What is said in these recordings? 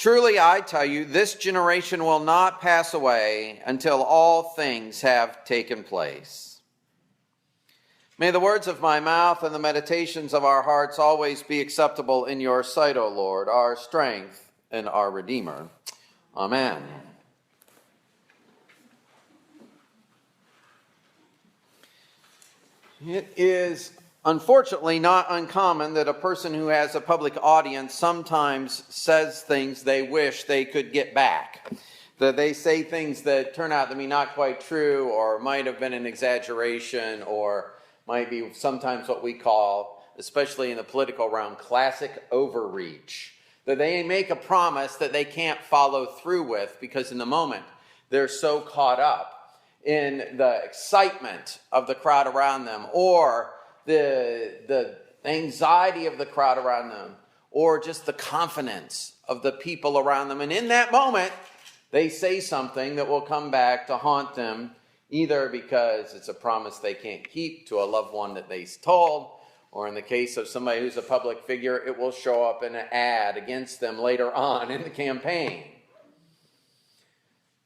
Truly, I tell you, this generation will not pass away until all things have taken place. May the words of my mouth and the meditations of our hearts always be acceptable in your sight, O Lord, our strength and our Redeemer. Amen. It is unfortunately not uncommon that a person who has a public audience sometimes says things they wish they could get back. That they say things that turn out to be not quite true, or might have been an exaggeration, or might be sometimes what we call, especially in the political realm, classic overreach. That they make a promise that they can't follow through with because in the moment they're so caught up in the excitement of the crowd around them, or the anxiety of the crowd around them, or just the confidence of the people around them. And in that moment, they say something that will come back to haunt them, either because it's a promise they can't keep to a loved one that they told, or in the case of somebody who's a public figure, it will show up in an ad against them later on in the campaign.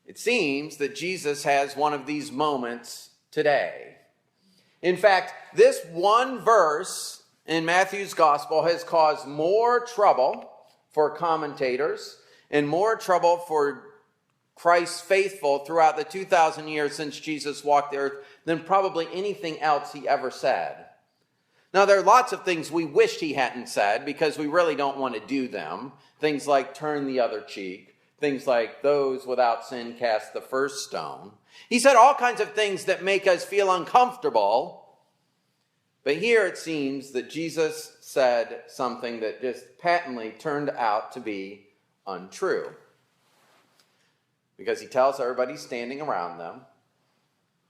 It seems that Jesus has one of these moments today. In fact, this one verse in Matthew's gospel has caused more trouble for commentators and more trouble for Christ's faithful throughout the 2,000 years since Jesus walked the earth than probably anything else he ever said. Now, there are lots of things we wished he hadn't said because we really don't want to do them. Things like turn the other cheek. Things like those without sin cast the first stone. He said all kinds of things that make us feel uncomfortable. But here it seems that Jesus said something that just patently turned out to be untrue. Because he tells everybody standing around them,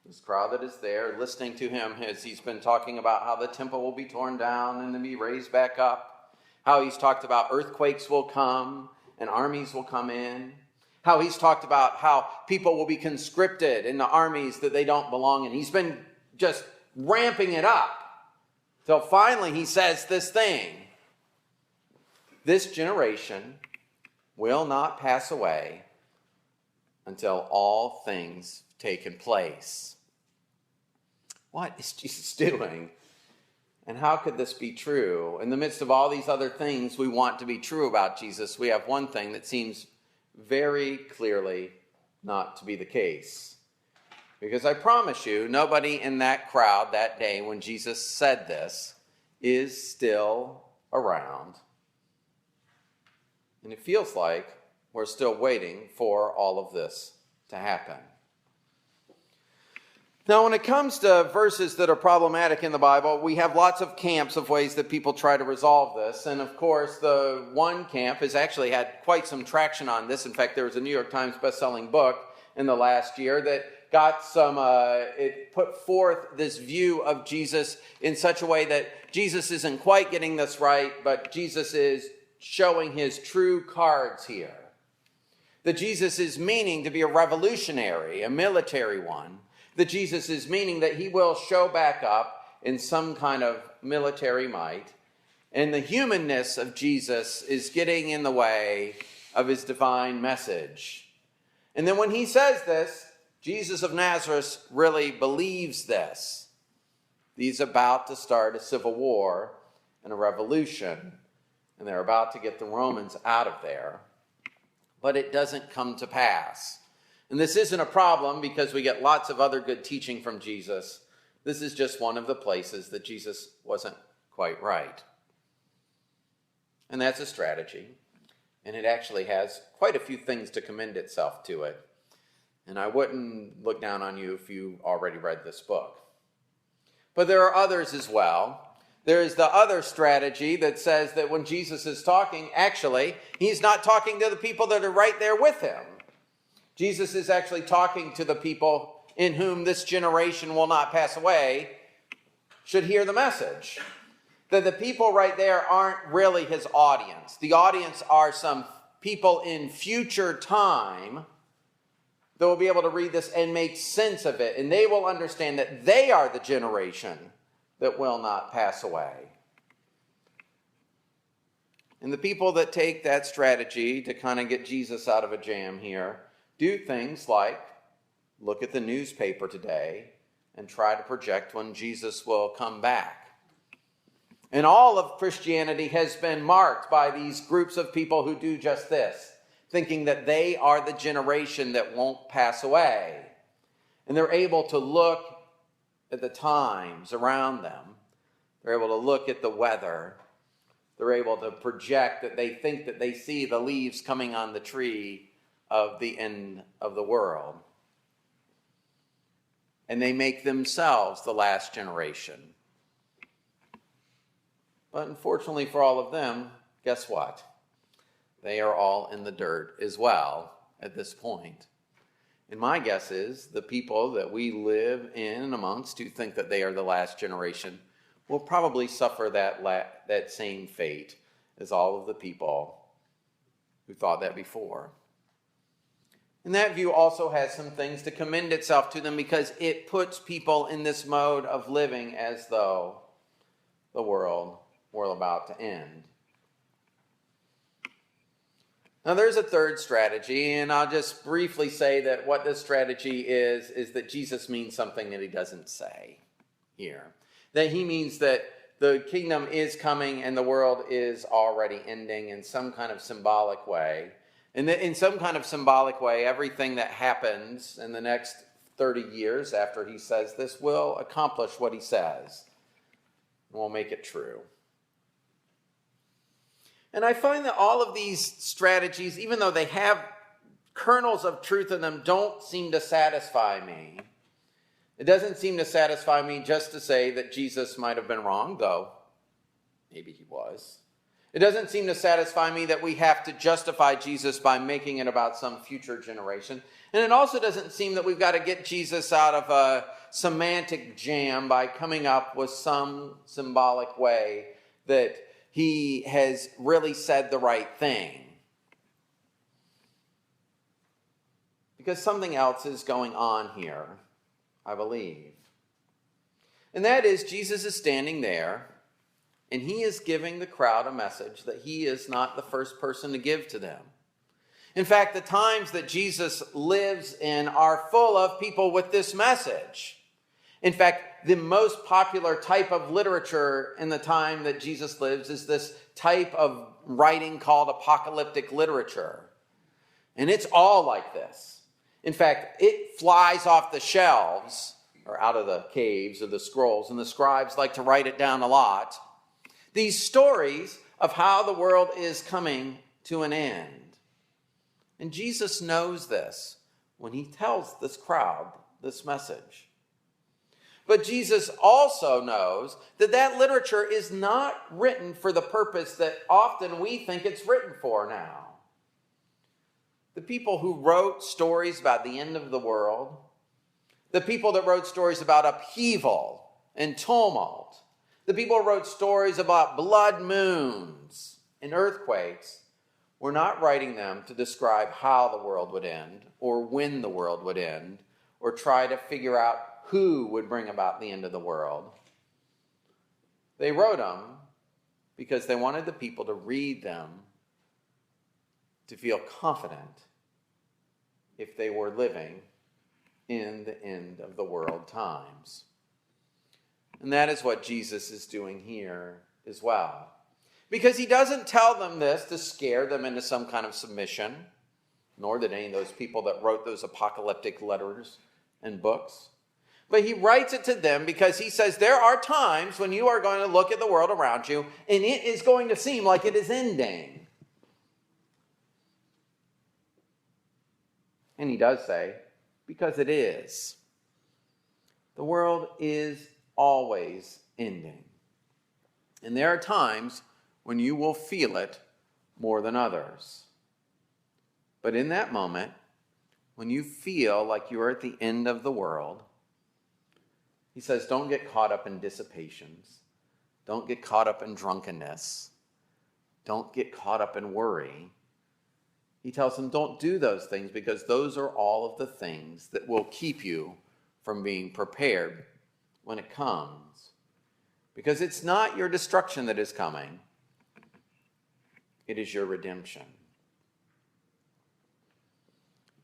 this crowd that is there, listening to him as he's been talking about how the temple will be torn down and then be raised back up, how he's talked about earthquakes will come and armies will come in, how he's talked about how people will be conscripted in the armies that they don't belong in. He's been just ramping it up till finally he says this thing. This generation will not pass away until all things have taken place. What is Jesus doing? And how could this be true? In the midst of all these other things we want to be true about Jesus, we have one thing that seems very clearly not to be the case. Because I promise you, nobody in that crowd that day when Jesus said this is still around. And it feels like we're still waiting for all of this to happen. Now, when it comes to verses that are problematic in the Bible, we have lots of camps of ways that people try to resolve this. And of course, the one camp has actually had quite some traction on this. In fact, there was a New York Times best-selling book in the last year that got some, it put forth this view of Jesus in such a way that Jesus isn't quite getting this right, but Jesus is showing his true cards here. That Jesus is meaning to be a revolutionary, a military one. That Jesus is meaning that he will show back up in some kind of military might. And the humanness of Jesus is getting in the way of his divine message. And then when he says this, Jesus of Nazareth really believes this. He's about to start a civil war and a revolution. And they're about to get the Romans out of there. But it doesn't come to pass. And this isn't a problem because we get lots of other good teaching from Jesus. This is just one of the places that Jesus wasn't quite right. And that's a strategy. And it actually has quite a few things to commend itself to it. And I wouldn't look down on you if you already read this book. But there are others as well. There is the other strategy that says that when Jesus is talking, actually, he's not talking to the people that are right there with him. Jesus is actually talking to the people in whom this generation will not pass away should hear the message. That the people right there aren't really his audience. The audience are some people in future time that will be able to read this and make sense of it. And they will understand that they are the generation that will not pass away. And the people that take that strategy to kind of get Jesus out of a jam here do things like look at the newspaper today and try to project when Jesus will come back. And all of Christianity has been marked by these groups of people who do just this, thinking that they are the generation that won't pass away. And they're able to look at the times around them. They're able to look at the weather. They're able to project that they think that they see the leaves coming on the tree of the end of the world. And they make themselves the last generation. But unfortunately for all of them, guess what? They are all in the dirt as well at this point. And my guess is the people that we live in and amongst who think that they are the last generation will probably suffer that same fate as all of the people who thought that before. And that view also has some things to commend itself to them because it puts people in this mode of living as though the world were about to end. Now there's a third strategy, and I'll just briefly say that what this strategy is that Jesus means something that he doesn't say here. That he means that the kingdom is coming and the world is already ending in some kind of symbolic way. And that in some kind of symbolic way, everything that happens in the next 30 years after he says this will accomplish what he says. And will make it true. And I find that all of these strategies, even though they have kernels of truth in them, don't seem to satisfy me. It doesn't seem to satisfy me just to say that Jesus might have been wrong, though maybe he was. It doesn't seem to satisfy me that we have to justify Jesus by making it about some future generation. And it also doesn't seem that we've got to get Jesus out of a semantic jam by coming up with some symbolic way that he has really said the right thing. Because something else is going on here, I believe. And that is Jesus is standing there and he is giving the crowd a message that he is not the first person to give to them. In fact, the times that Jesus lives in are full of people with this message. In fact, the most popular type of literature in the time that Jesus lives is this type of writing called apocalyptic literature. And it's all like this. In fact, it flies off the shelves or out of the caves of the scrolls, and the scribes like to write it down a lot. These stories of how the world is coming to an end. And Jesus knows this when he tells this crowd this message. But Jesus also knows that that literature is not written for the purpose that often we think it's written for now. The people who wrote stories about the end of the world, the people that wrote stories about upheaval and tumult, the people who wrote stories about blood moons and earthquakes, were not writing them to describe how the world would end or when the world would end or try to figure out who would bring about the end of the world. They wrote them because they wanted the people to read them to feel confident if they were living in the end of the world times. And that is what Jesus is doing here as well. Because he doesn't tell them this to scare them into some kind of submission, nor did any of those people that wrote those apocalyptic letters and books. But he writes it to them because he says there are times when you are going to look at the world around you and it is going to seem like it is ending. And he does say, because it is. The world is always ending. And there are times when you will feel it more than others. But in that moment, when you feel like you are at the end of the world, he says, don't get caught up in dissipations. Don't get caught up in drunkenness. Don't get caught up in worry. He tells them, don't do those things because those are all of the things that will keep you from being prepared when it comes. Because it's not your destruction that is coming. It is your redemption.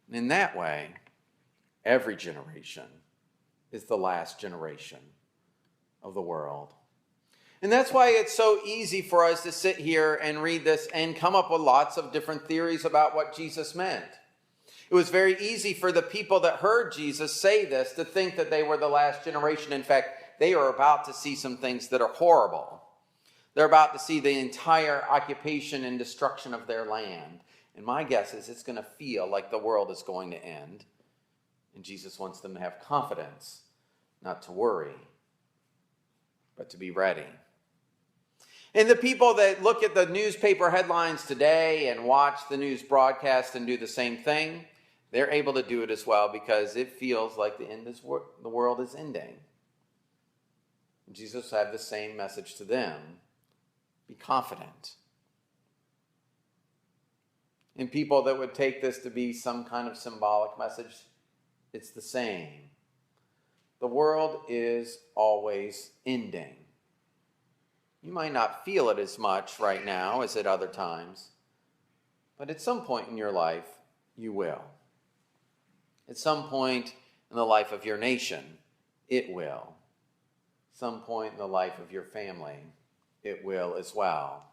And in that way, every generation is the last generation of the world. And that's why it's so easy for us to sit here and read this and come up with lots of different theories about what Jesus meant. It was very easy for the people that heard Jesus say this to think that they were the last generation. In fact, they are about to see some things that are horrible. They're about to see the entire occupation and destruction of their land. And my guess is it's going to feel like the world is going to end. And Jesus wants them to have confidence, not to worry, but to be ready. And the people that look at the newspaper headlines today and watch the news broadcast and do the same thing, they're able to do it as well because it feels like the world is ending. Jesus had the same message to them. Be confident. And people that would take this to be some kind of symbolic message, it's the same. The world is always ending. You might not feel it as much right now as at other times, but at some point in your life, you will. At some point in the life of your nation, it will. At some point in the life of your family, it will as well.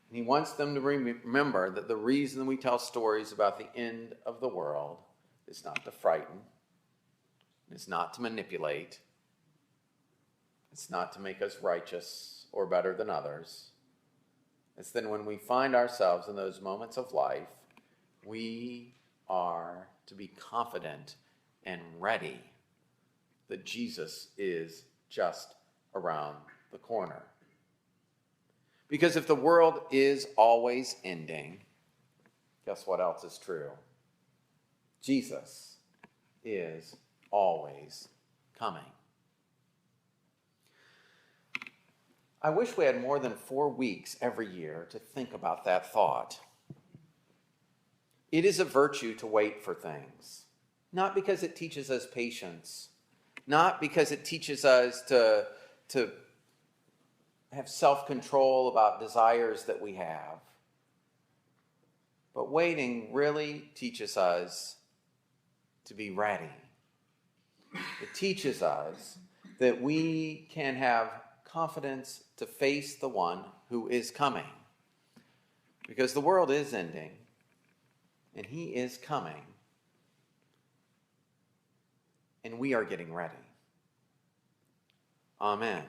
And he wants them to remember that the reason we tell stories about the end of the world is not to frighten, it's not to manipulate, it's not to make us righteous or better than others. It's then when we find ourselves in those moments of life, we are to be confident and ready that Jesus is just around the corner. Because if the world is always ending, guess what else is true? Jesus is always coming. I wish we had more than 4 weeks every year to think about that thought. It is a virtue to wait for things, not because it teaches us patience, not because it teaches us to have self-control about desires that we have, but waiting really teaches us to be ready. It teaches us that we can have confidence to face the one who is coming. Because the world is ending, and he is coming, and we are getting ready. Amen.